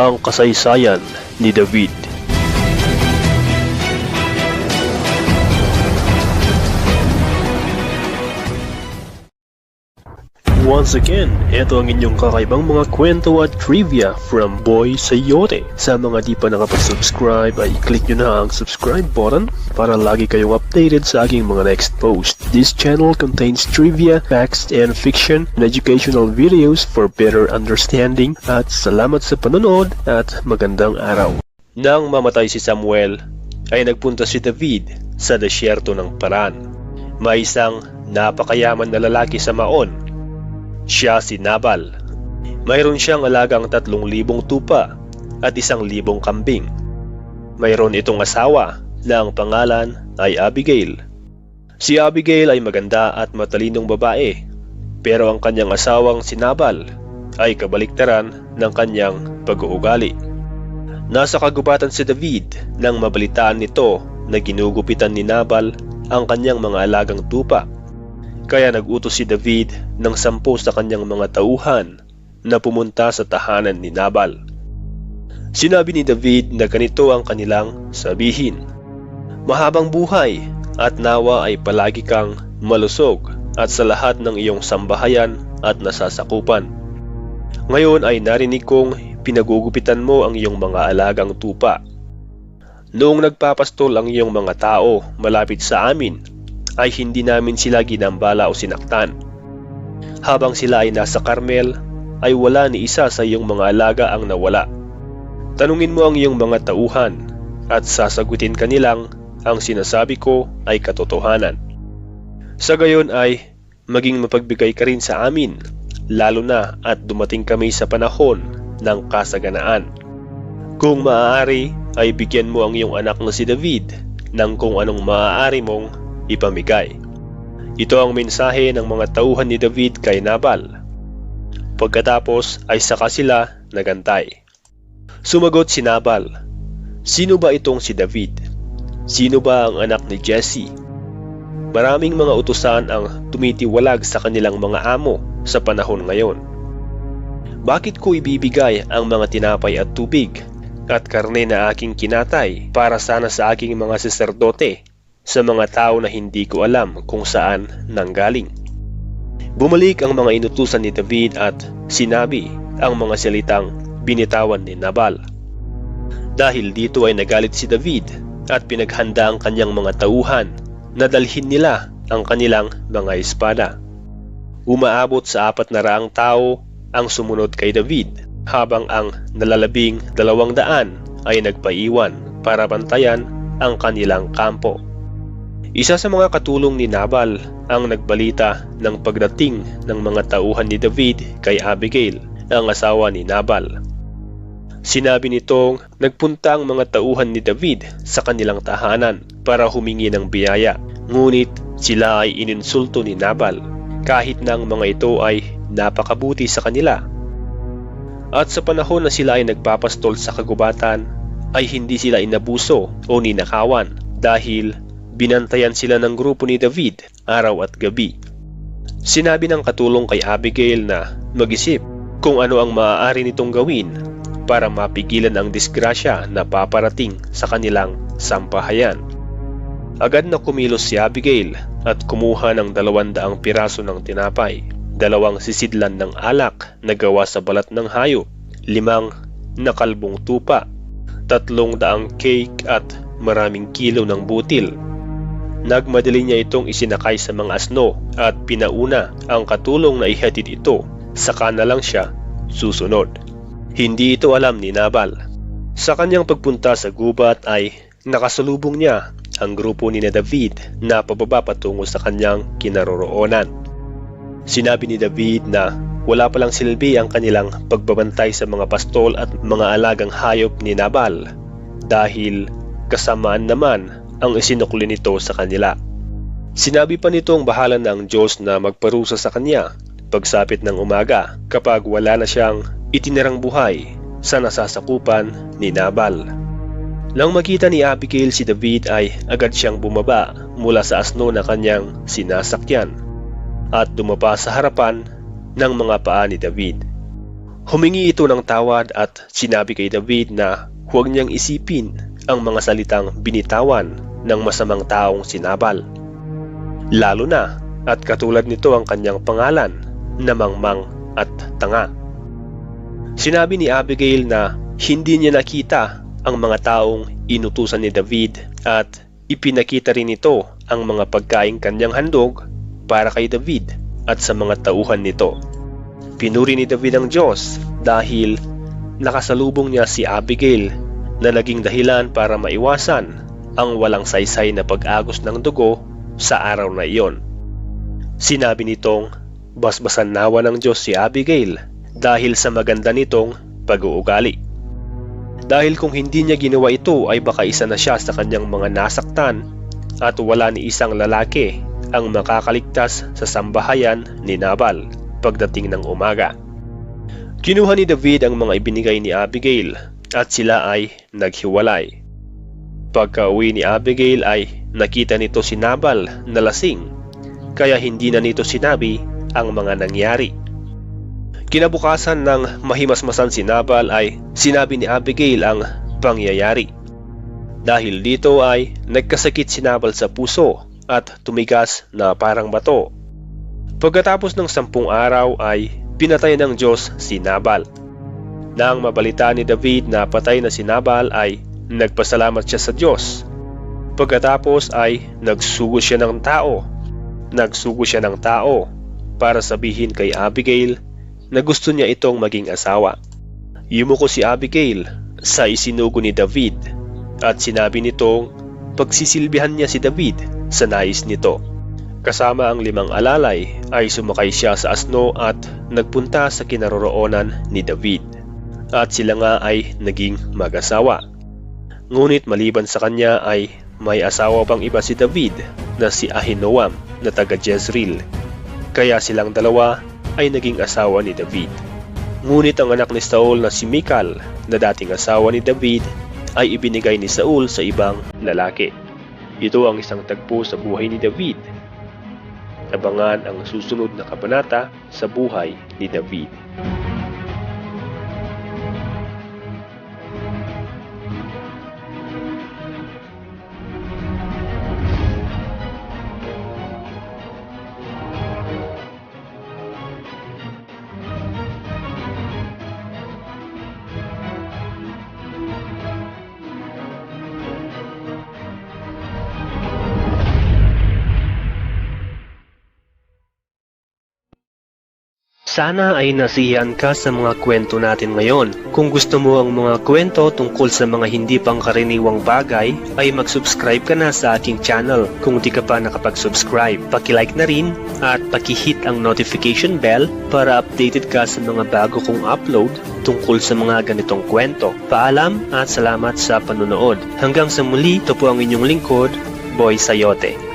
ang kasaysayan ni David. Once again, ito ang inyong kakaibang mga kwento at trivia from Boy Sayote. Sa mga di pa nakapag-subscribe ay click nyo na ang subscribe button para lagi kayong updated sa aking mga next post. This channel contains trivia, facts, and fiction and educational videos for better understanding. At salamat sa panonood at magandang araw. Nang mamatay si Samuel, ay nagpunta si David sa desyerto ng Paran. May isang napakayaman na lalaki sa Maon. Siya si Nabal. Mayroon siyang alagang 3,000 tupa at 1,000 kambing. Mayroon itong asawa na ang pangalan ay Abigail. Si Abigail ay maganda at matalinong babae, pero ang kanyang asawang si Nabal ay kabaliktaran ng kanyang pag-uugali. Nasa kagubatan si David nang mabalitaan nito na ginugupitan ni Nabal ang kanyang mga alagang tupa. Kaya nagutos si David ng 10 sa kanyang mga tauhan na pumunta sa tahanan ni Nabal. Sinabi ni David na ganito ang kanilang sabihin: "Mahabang buhay at nawa ay palagi kang malusog at sa lahat ng iyong sambahayan at nasasakupan. Ngayon ay narinig kong pinagugupitan mo ang iyong mga alagang tupa. Noong nagpapastol ang iyong mga tao malapit sa amin, ay hindi namin sila ginambala o sinaktan. Habang sila ay nasa Carmel, ay wala ni isa sa iyong mga alaga ang nawala. Tanungin mo ang iyong mga tauhan at sasagutin kanilang ang sinasabi ko ay katotohanan. Sa gayon ay maging mapagbigay ka rin sa amin, lalo na at dumating kami sa panahon ng kasaganaan. Kung maaari ay bigyan mo ang iyong anak na si David ng kung anong maaari mong ipamigay." Ito ang mensahe ng mga tauhan ni David kay Nabal. Pagkatapos ay saka sila nagantay. Sumagot si Nabal, "Sino ba itong si David? Sino ba ang anak ni Jesse? Maraming mga utusan ang tumitiwalag sa kanilang mga amo sa panahon ngayon. Bakit ko ibibigay ang mga tinapay at tubig at karne na aking kinatay para sana sa aking mga saserdote sa mga tao na hindi ko alam kung saan nanggaling?" Bumalik ang mga inutusan ni David at sinabi ang mga salitang binitawan ni Nabal. Dahil dito ay nagalit si David at pinaghanda ang kanyang mga tauhan na dalhin nila ang kanilang mga espada. Umaabot sa 400 tao ang sumunod kay David, habang ang nalalabing 200 ay nagpaiwan para bantayan ang kanilang kampo. Isa sa mga katulong ni Nabal ang nagbalita ng pagdating ng mga tauhan ni David kay Abigail, ang asawa ni Nabal. Sinabi nitong nagpunta ang mga tauhan ni David sa kanilang tahanan para humingi ng biyaya, ngunit sila ay ininsulto ni Nabal kahit na ang mga ito ay napakabuti sa kanila. At sa panahon na sila ay nagpapastol sa kagubatan ay hindi sila inabuso o ninakawan dahil binantayan sila ng grupo ni David araw at gabi. Sinabi ng katulong kay Abigail na mag-isip kung ano ang maaari nitong gawin para mapigilan ang disgrasya na paparating sa kanilang sampahayan. Agad na kumilos si Abigail at kumuha ng 200 piraso ng tinapay, 2 sisidlan ng alak na gawa sa balat ng hayop, 5 na kalbong tupa, 300 cake at maraming kilo ng butil. Nagmadali niya itong isinakay sa mga asno at pinauna ang katulong na ihatid ito, saka na lang siya susunod. Hindi ito alam ni Nabal. Sa kanyang pagpunta sa gubat ay nakasalubong niya ang grupo ni David na pababa patungo sa kanyang kinaroroonan. Sinabi ni David na wala palang silbi ang kanilang pagbabantay sa mga pastol at mga alagang hayop ni Nabal dahil kasamaan naman ang isinukli nito sa kanila. Sinabi pa nitong bahala na ang Diyos na magparusa sa kanya pagsapit ng umaga kapag wala na siyang itinirang buhay sa nasasakupan ni Nabal. Nang makita ni Abigail si David ay agad siyang bumaba mula sa asno na kanyang sinasakyan at dumapa sa harapan ng mga paa ni David. Humingi ito ng tawad at sinabi kay David na huwag niyang isipin ang mga salitang binitawan ng masamang taong si Nabal. Lalo na at katulad nito ang kanyang pangalan na mangmang at tanga. Sinabi ni Abigail na hindi niya nakita ang mga taong inutusan ni David at ipinakita rin ito ang mga pagkaing kanyang handog para kay David at sa mga tauhan nito. Pinuri ni David ang Diyos dahil nakasalubong niya si Abigail na naging dahilan para maiwasan ang walang saysay na pag-agos ng dugo sa araw na iyon. Sinabi nitong basbasan nawa ng Diyos si Abigail dahil sa maganda nitong pag-uugali. Dahil kung hindi niya ginawa ito ay baka isa na siya sa kanyang mga nasaktan at wala ni isang lalaki ang makakaligtas sa sambahayan ni Nabal pagdating ng umaga. Kinuha ni David ang mga ibinigay ni Abigail at sila ay naghiwalay. Pagka-uwi ni Abigail ay nakita nito si Nabal na lasing, kaya hindi na nito sinabi ang mga nangyari. Kinabukasan ng mahimasmasan si Nabal ay sinabi ni Abigail ang pangyayari. Dahil dito ay nagkasakit si Nabal sa puso at tumigas na parang bato. Pagkatapos ng 10 araw ay pinatay ng Diyos si Nabal. Nang mabalita ni David na patay na si Nabal ay nagpasalamat siya sa Diyos. Pagkatapos ay nagsugo siya ng tao para sabihin kay Abigail na gusto niya itong maging asawa. Yumuko si Abigail sa isinugo ni David at sinabi nitong pagsisilbihan niya si David sa nais nito. Kasama ang 5 alalay ay sumakay siya sa asno at nagpunta sa kinaroroonan ni David. At sila nga ay naging mag-asawa. Ngunit maliban sa kanya ay may asawa pang iba si David na si Ahinoam na taga Jezreel. Kaya silang dalawa ay naging asawa ni David. Ngunit ang anak ni Saul na si Michal na dating asawa ni David ay ibinigay ni Saul sa ibang lalaki. Ito ang isang tagpo sa buhay ni David. Abangan ang susunod na kabanata sa buhay ni David. Sana ay nasiyahan ka sa mga kwento natin ngayon. Kung gusto mo ang mga kwento tungkol sa mga hindi pangkaraniwang bagay, ay mag-subscribe ka na sa aking channel. Kung di ka pa nakapag-subscribe, paki-like na rin at paki-hit ang notification bell para updated ka sa mga bago kong upload tungkol sa mga ganitong kwento. Paalam at salamat sa panunood. Hanggang sa muli, ito po ang inyong lingkod, Boy Sayote.